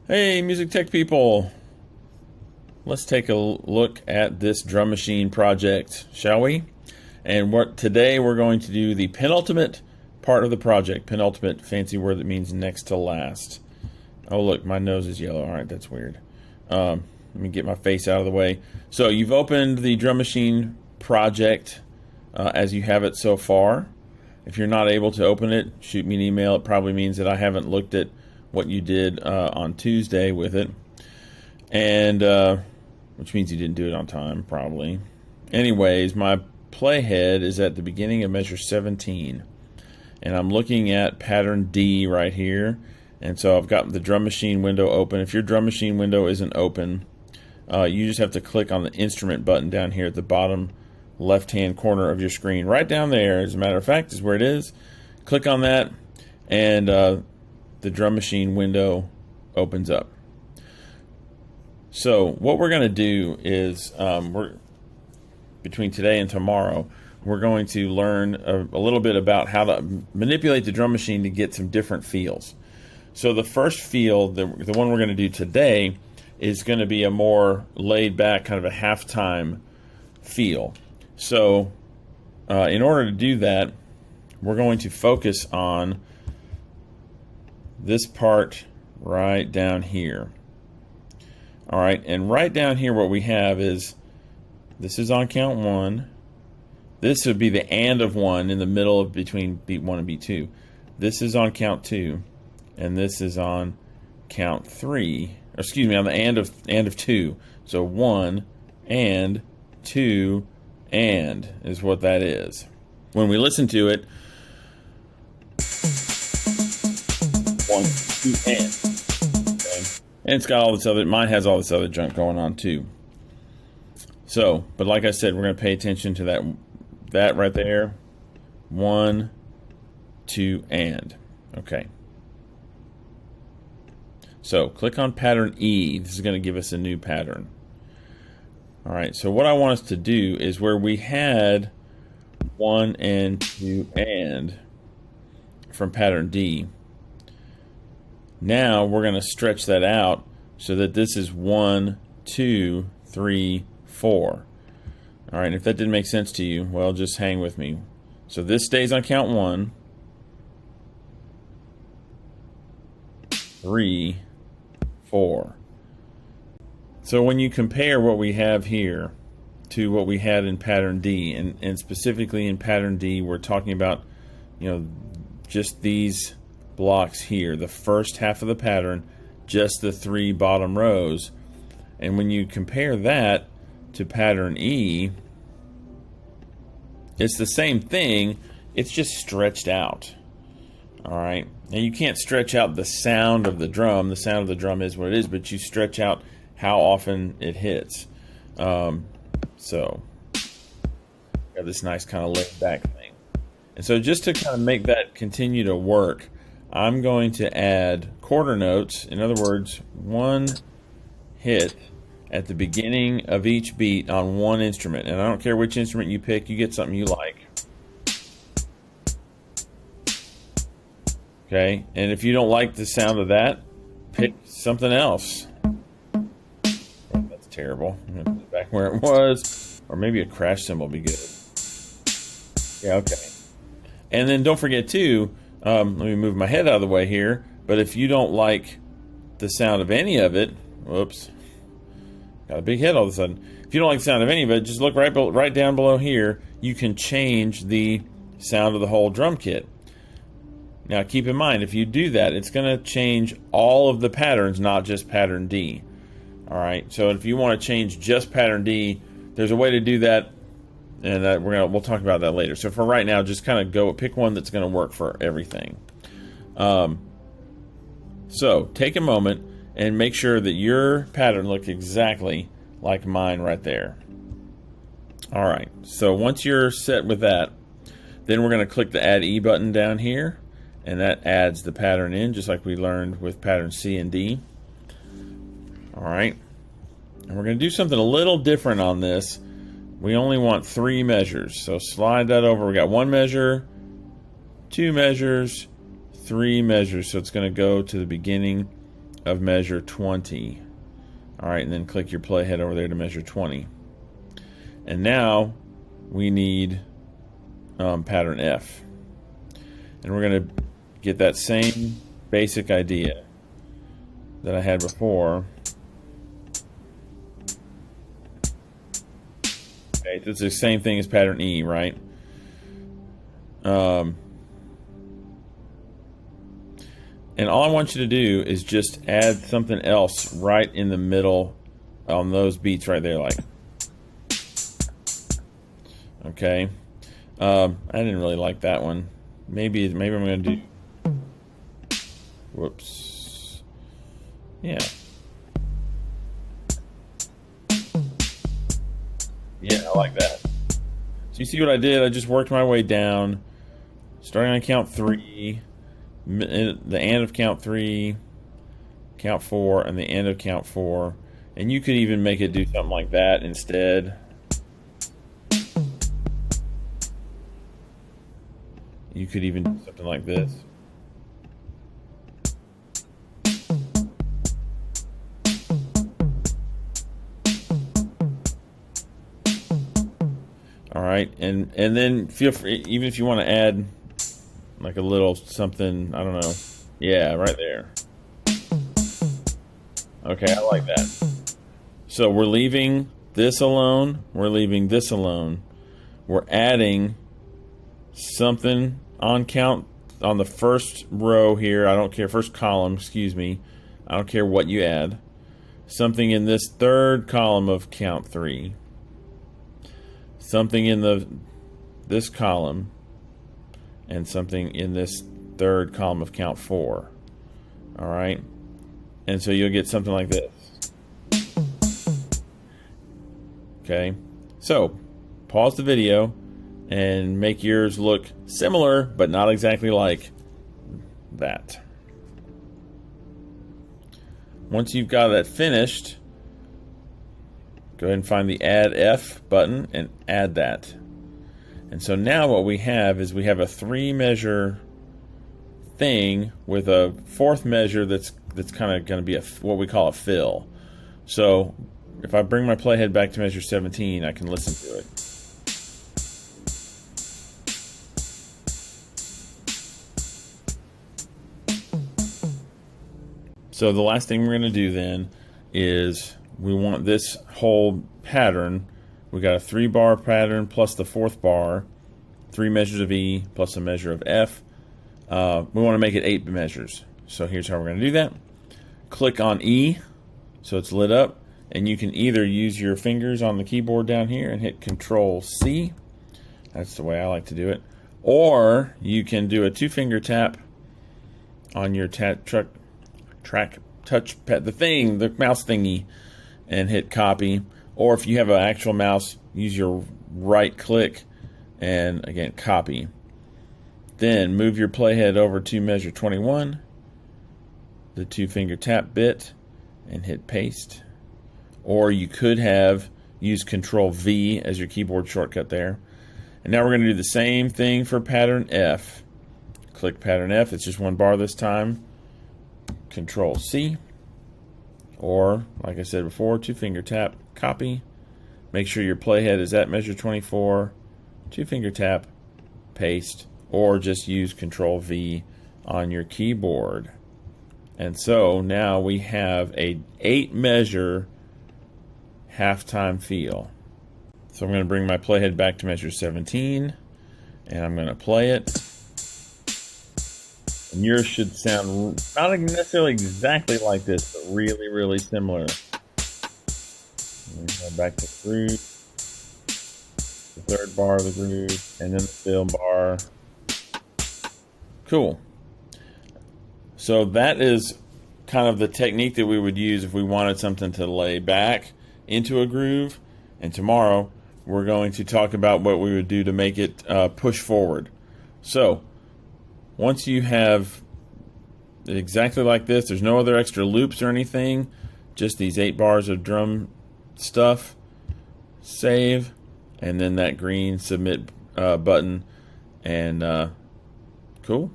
Hey, music tech people. Let's take a look at this drum machine project, shall we? And today we're going to do the penultimate part of the project. Penultimate, fancy word that means next to last. Oh, look, my nose is yellow. All right, that's weird. Let me get my face out of the way. So you've opened the drum machine project as you have it so far. If you're not able to open it, shoot me an email. It probably means that I haven't looked at what you did on Tuesday with it, and which means you didn't do it on time, probably. Anyways, my playhead is at the beginning of measure 17, and I'm looking at pattern D right here, and so I've got the drum machine window open. If your drum machine window isn't open, you just have to click on the instrument button down here at the bottom left-hand corner of your screen. Right down there, as a matter of fact, is where it is. Click on that, and the drum machine window opens up. So what we're going to do is between today and tomorrow, we're going to learn a little bit about how to manipulate the drum machine to get some different feels. So the first feel, the one we're going to do today, is going to be a more laid back, kind of a halftime feel. So in order to do that, we're going to focus on this part right down here. All right, and right down here what we have is, this is on count 1. This would be the and of 1 in the middle of between beat 1 and beat 2. This is on count 2, and this is on count 3. Or excuse me, on the and of 2. So 1 and 2 and is what that is. When we listen to it, 1, 2, and. Okay. And it's got all this other, mine has all this other junk going on too. So, but like I said, we're going to pay attention to that right there. 1, 2, and. Okay. So, click on pattern E. This is going to give us a new pattern. All right, so what I want us to do is where we had 1 and 2 and from pattern D, now we're going to stretch that out so that this is 1, 2, 3, 4. All right, and if that didn't make sense to you, well, just hang with me. So this stays on count 1, 3, 4. So when you compare what we have here to what we had in pattern D, and specifically in pattern D, we're talking about, just these blocks here, the first half of the pattern, just the 3 bottom rows. And when you compare that to pattern E, it's the same thing, it's just stretched out. All right, now you can't stretch out the sound of the drum. The sound of the drum is what it is, but you stretch out how often it hits. So got this nice kind of laid back thing. And so just to kind of make that continue to work, I'm going to add quarter notes. In other words, 1 hit at the beginning of each beat on 1 instrument. And I don't care which instrument you pick, you get something you like. Okay, and if you don't like the sound of that, pick something else. Oh, that's terrible. I'm going to put it back where it was. Or maybe a crash cymbal would be good. Yeah, okay. And then don't forget too, let me move my head out of the way here, but if you don't like the sound of any of it, whoops, got a big head all of a sudden. If you don't like the sound of any of it, just look right down below here. You can change the sound of the whole drum kit. Now keep in mind, if you do that, it's going to change all of the patterns, not just pattern D. All right, so if you want to change just pattern D, there's a way to do that, and we'll talk about that later. So for right now, just kind of pick one that's going to work for everything. So take a moment and make sure that your pattern looks exactly like mine right there. All right, so once you're set with that, then we're going to click the Add E button down here, and that adds the pattern in, just like we learned with pattern C and D. All right, and we're going to do something a little different on this. We only want 3 measures, so slide that over. We got 1 measure, 2 measures, 3 measures, so it's going to go to the beginning of measure 20. All right, and then click your playhead over there to measure 20. And now we need pattern F. And we're going to get that same basic idea that I had before. Okay, it's the same thing as pattern E, right? And all I want you to do is just add something else right in the middle on those beats right there, like. Okay. I didn't really like that one. Maybe I'm going to do. Whoops. Yeah. Yeah, I like that. So you see what I did? I just worked my way down, starting on count 3, the end of count 3, count 4, and the end of count 4. And you could even make it do something like that instead. You could even do something like this. All right, and then feel free, even if you want to add like a little something, I don't know. Yeah, right there. Okay, I like that. So we're leaving this alone. We're leaving this alone. We're adding something on the first row here. I don't care, first column, excuse me. I don't care what you add. Something in this third column of count 3. Something in this column, and something in this third column of count 4. All right, and so you'll get something like this. Okay, so pause the video and make yours look similar, but not exactly like that. Once you've got that finished, go ahead and find the Add F button and add that. And so now what we have is we have a 3-measure thing with a 4th measure that's kind of going to be what we call a fill. So if I bring my playhead back to measure 17, I can listen to it. So the last thing we're going to do then is we want this whole pattern. We got a 3-bar pattern plus the 4th bar, 3 measures of E plus a measure of F. We want to make it 8 measures. So here's how we're going to do that. Click on E so it's lit up, and you can either use your fingers on the keyboard down here and hit Control C. That's the way I like to do it. Or you can do a 2-finger tap on your track touchpad, the mouse thingy, and hit copy. Or if you have an actual mouse, use your right click and again copy. Then move your playhead over to measure 21, the 2-finger tap bit, and hit paste. Or you could have used Control V as your keyboard shortcut there. And now we're going to do the same thing for pattern F. Click pattern F, it's just 1 bar this time. Control C. Or, like I said before, 2-finger tap, copy. Make sure your playhead is at measure 24, 2-finger tap, paste, or just use Control V on your keyboard. And so now we have a 8-measure halftime feel. So I'm going to bring my playhead back to measure 17, and I'm going to play it. And yours should sound not necessarily exactly like this, but really, really similar. Go back to the groove, the 3rd bar of the groove, and then the fill bar. Cool. So that is kind of the technique that we would use if we wanted something to lay back into a groove. And tomorrow we're going to talk about what we would do to make it push forward. So once you have exactly like this, there's no other extra loops or anything, just these 8 bars of drum stuff. Save, and then that green submit button, and cool.